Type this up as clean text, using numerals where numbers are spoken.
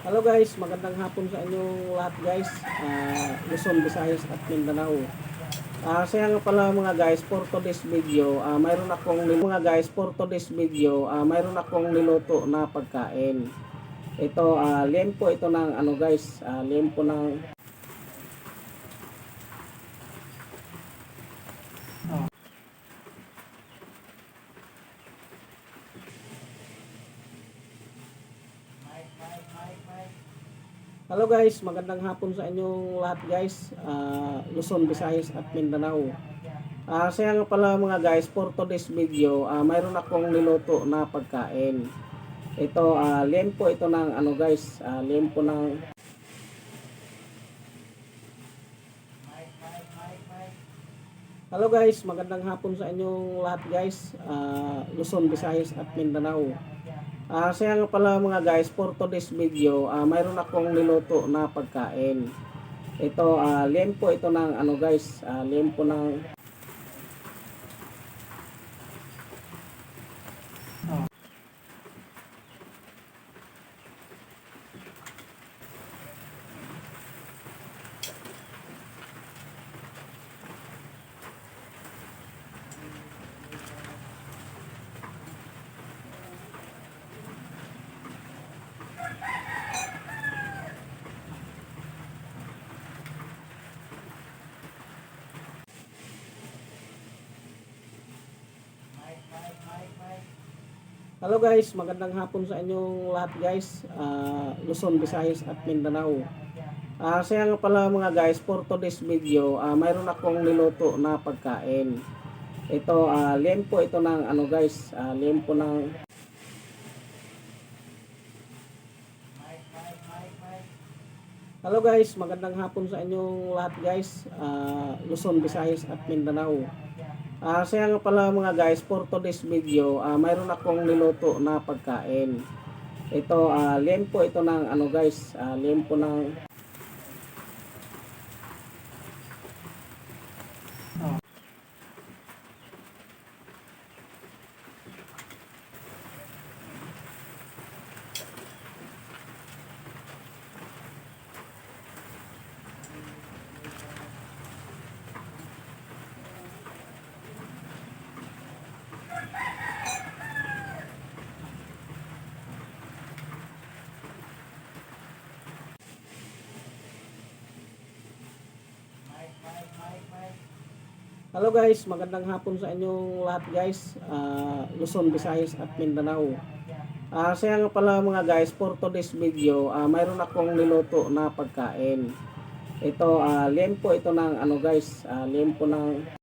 Hello guys, magandang hapon sa inyong lahat guys. Luzon, Visayas at Mindanao. Saya nga pala mga guys, for today's video, mayroon akong niluto na pagkain. Ito, liempo ito ng ano guys, liempo ng Hello guys, magandang hapon sa inyong lahat guys. Luzon, Visayas at Mindanao. Saya nga pala mga guys, for today's video, mayroon akong niluto na pagkain. Ito, liempo ito ng ano guys, liempo ng Hello guys, magandang hapon sa inyong lahat guys. Luzon, Visayas at Mindanao. Saya nga pala mga guys, for today's video, mayroon akong niluto na pagkain. Ito, liempo ito ng ano guys, liempo ng Hello guys, magandang hapon sa inyong lahat guys. Luzon, Visayas at Mindanao. Saya nga pala mga guys, for today's video, mayroon akong niluto na pagkain. Ito, liempo ito ng ano guys, liempo ng Hello guys, magandang hapon sa inyong lahat guys. Luzon, Visayas at Mindanao. Saya nga pala mga guys, for today's video, mayroon akong niluto na pagkain. Ito, liempo ito ng ano guys, liempo ng Hello guys, magandang hapon sa inyong lahat guys. Luzon, Visayas at Mindanao. Saya nga pala mga guys, for today's video, mayroon akong niluto na pagkain. Ito, liempo ito ng ano guys, liempo ng